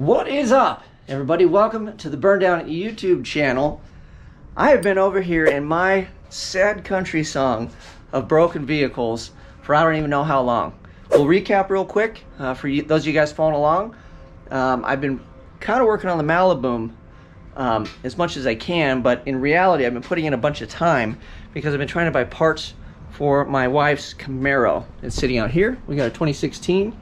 What is up, everybody? Welcome to the Burndown YouTube channel. I have been over here in my sad country song of broken vehicles for I don't even know how long. We'll recap real quick for those of you guys following along. I've been kind of working on the Malibu as much as I can, but in reality I've been putting in a bunch of time because I've been trying to buy parts for my wife's Camaro. It's sitting out here. We got a 2016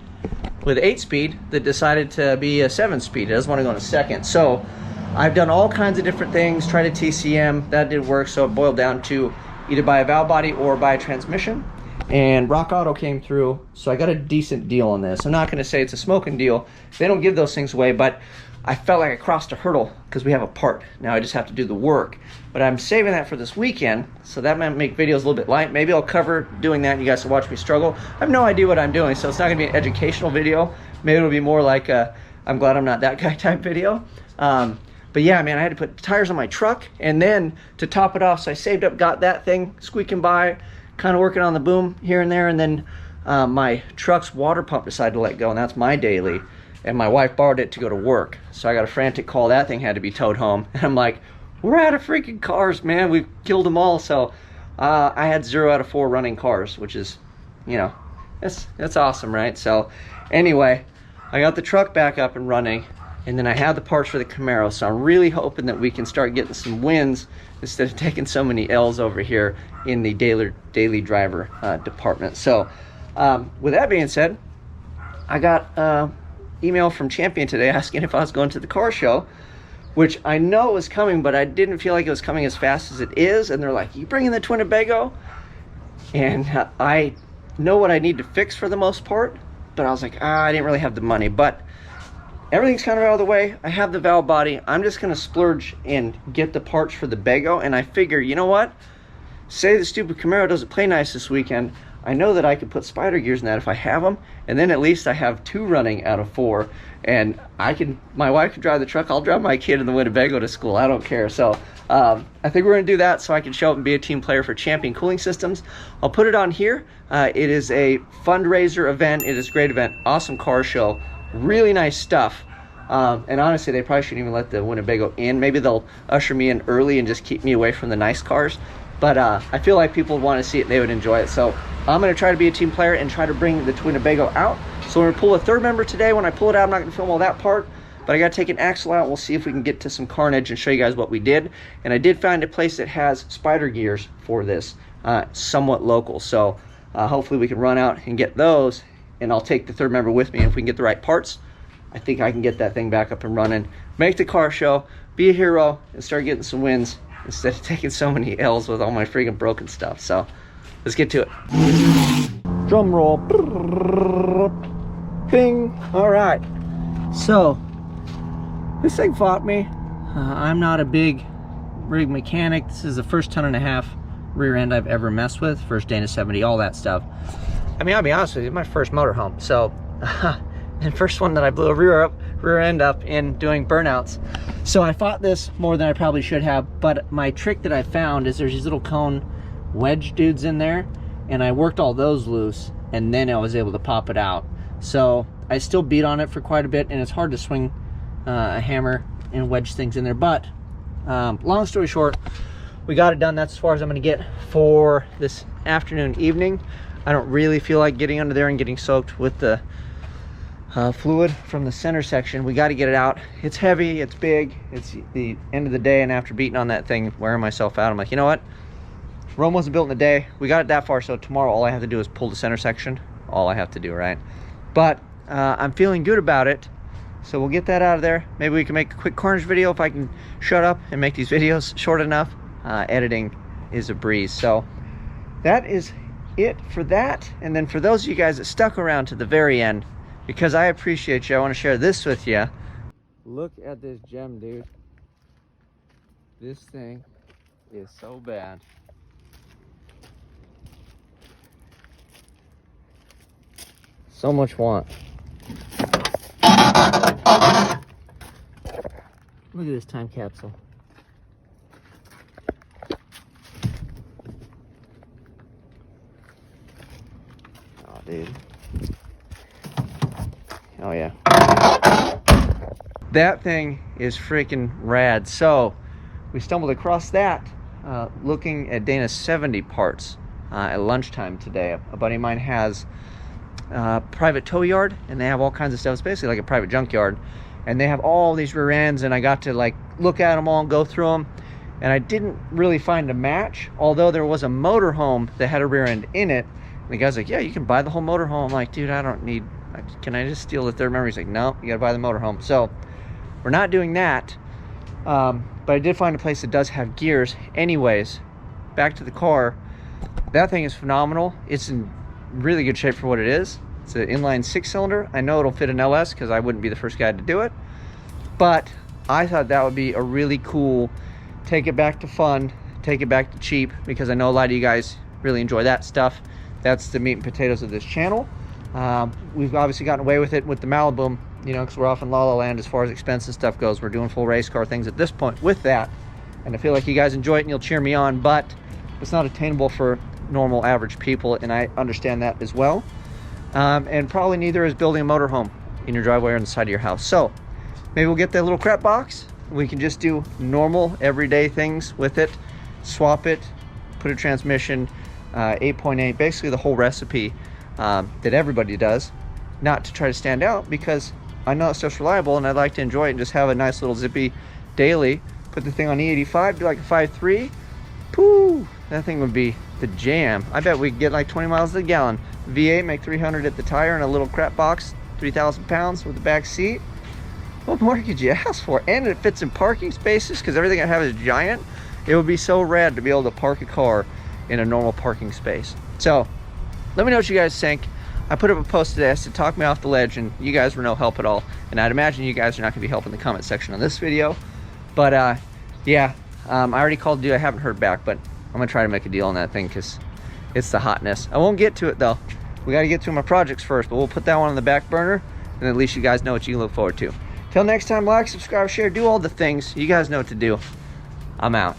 with 8-speed that decided to be a 7-speed. It doesn't want to go in a second. So I've done all kinds of different things, tried a TCM, that didn't work, so it boiled down to either buy a valve body or buy a transmission. And Rock Auto came through, so I got a decent deal on this. I'm not going to say it's a smoking deal. They don't give those things away, but I felt like I crossed a hurdle because we have a part. Now I just have to do the work. But I'm saving that for this weekend, so that might make videos a little bit light. Maybe I'll cover doing that and you guys will watch me struggle. I have no idea what I'm doing, so it's not going to be an educational video. Maybe it'll be more like a I'm glad I'm not that guy type video. But yeah, man, I had to put tires on my truck, and then to top it off, so I saved up, got that thing squeaking by, kind of working on the boom here and there, and then my truck's water pump decided to let go, and that's my daily. And my wife borrowed it to go to work. So I got a frantic call. That thing had to be towed home. And I'm like, we're out of freaking cars, man. We've killed them all. So I had 0 out of 4 running cars, which is, you know, that's awesome, right? So anyway, I got the truck back up and running. And then I have the parts for the Camaro. So I'm really hoping that we can start getting some wins instead of taking so many L's over here in the daily driver department. So with that being said, I got email from Champion today asking if I was going to the car show, which I know was coming, but I didn't feel like it was coming as fast as it is. And they're like, you bringing the Twinnebago? And I know what I need to fix for the most part, but I was like, I didn't really have the money. But everything's kind of out of the way. I have the valve body. I'm just going to splurge and get the parts for the Bago. And I figure, you know what? Say the stupid Camaro doesn't play nice this weekend. I know that I could put spider gears in that if I have them, and then at least I have 2 running out of 4, and my wife can drive the truck. I'll drive my kid in the Winnebago to school. I don't care. So I think we're going to do that so I can show up and be a team player for Champion Cooling Systems. I'll put it on here. It is a fundraiser event. It is a great event. Awesome car show. Really nice stuff. And honestly, they probably shouldn't even let the Winnebago in. Maybe they'll usher me in early and just keep me away from the nice cars. But I feel like people would want to see it and they would enjoy it. So I'm going to try to be a team player and try to bring the Twinnebago out. So we're going to pull a third member today. When I pull it out, I'm not going to film all that part. But I got to take an axle out. We'll see if we can get to some carnage and show you guys what we did. And I did find a place that has spider gears for this, somewhat local. So hopefully we can run out and get those. And I'll take the third member with me. And if we can get the right parts, I think I can get that thing back up and running. Make the car show, be a hero, and start getting some wins instead of taking so many L's with all my freaking broken stuff. So let's get to it. Drum roll. Ping. All right. So this thing fought me. I'm not a big rig mechanic. This is the first 1.5 ton rear end I've ever messed with. First Dana 70, all that stuff. I mean, I'll be honest with you, my first motorhome. So, and first one that I blew a rear end up in doing burnouts. So I fought this more than I probably should have, but my trick that I found is there's these little cone wedge dudes in there, and I worked all those loose, and then I was able to pop it out. So I still beat on it for quite a bit, and it's hard to swing a hammer and wedge things in there. But long story short, we got it done. That's as far as I'm going to get for this afternoon, evening. I don't really feel like getting under there and getting soaked with the fluid from the center section. We got to get it out. It's heavy, it's big, it's the end of the day, and after beating on that thing, wearing myself out, I'm like, you know what? Rome wasn't built in a day. We got it that far, so tomorrow all I have to do is pull the center section. All I have to do, right? But I'm feeling good about it, so we'll get that out of there. Maybe we can make a quick carnage video if I can shut up and make these videos short enough. Editing is a breeze. So that is it for that. And then for those of you guys that stuck around to the very end, because I appreciate you, I want to share this with you. Look at this gem, dude. This thing is so bad. So much want. Look at this time capsule. Oh, dude. Oh, yeah. That thing is freaking rad. So we stumbled across that looking at Dana's 70 parts at lunchtime today. A buddy of mine has a private tow yard, and they have all kinds of stuff. It's basically like a private junkyard, and they have all these rear ends, and I got to like look at them all and go through them, and I didn't really find a match, although there was a motorhome that had a rear end in it. And the guy's like, yeah, you can buy the whole motorhome. I'm like, dude, I don't need, can I just steal the third member? He's like, no, you gotta buy the motorhome. So we're not doing that, but I did find a place that does have gears. Anyways, back to the car. That thing is phenomenal. It's in really good shape for what it is. It's an inline 6-cylinder. I know it'll fit an LS because I wouldn't be the first guy to do it, but I thought that would be a really cool take it back to fun, take it back to cheap, because I know a lot of you guys really enjoy that stuff. That's the meat and potatoes of this channel. We've obviously gotten away with it with the Malibu, you know, because we're off in La La Land as far as expensive stuff goes. We're doing full race car things at this point with that, and I feel like you guys enjoy it and you'll cheer me on, but it's not attainable for normal average people, and I understand that as well. And probably neither is building a motorhome in your driveway or on the side of your house. So maybe we'll get that little crap box. We can just do normal everyday things with it, swap it, put a transmission, 8.8, basically the whole recipe that everybody does, not to try to stand out, because I know that stuff's reliable and I'd like to enjoy it and just have a nice little zippy daily. Put the thing on E85, do like a 5.3, pooh, that thing would be the jam. I bet we could get like 20 miles to the gallon. V8, make 300 at the tire, and a little crap box, 3,000 pounds with the back seat. What more could you ask for? And it fits in parking spaces, because everything I have is giant. It would be so rad to be able to park a car in a normal parking space. So let me know what you guys think. I put up a post today. I said, talk me off the ledge, and you guys were no help at all. And I'd imagine you guys are not gonna be helping the comment section on this video. But yeah, I already called dude. I haven't heard back, but I'm gonna try to make a deal on that thing because it's the hotness. I won't get to it though. We gotta get to my projects first, but we'll put that one on the back burner, and at least you guys know what you can look forward to. Till next time, like, subscribe, share, do all the things. You guys know what to do. I'm out.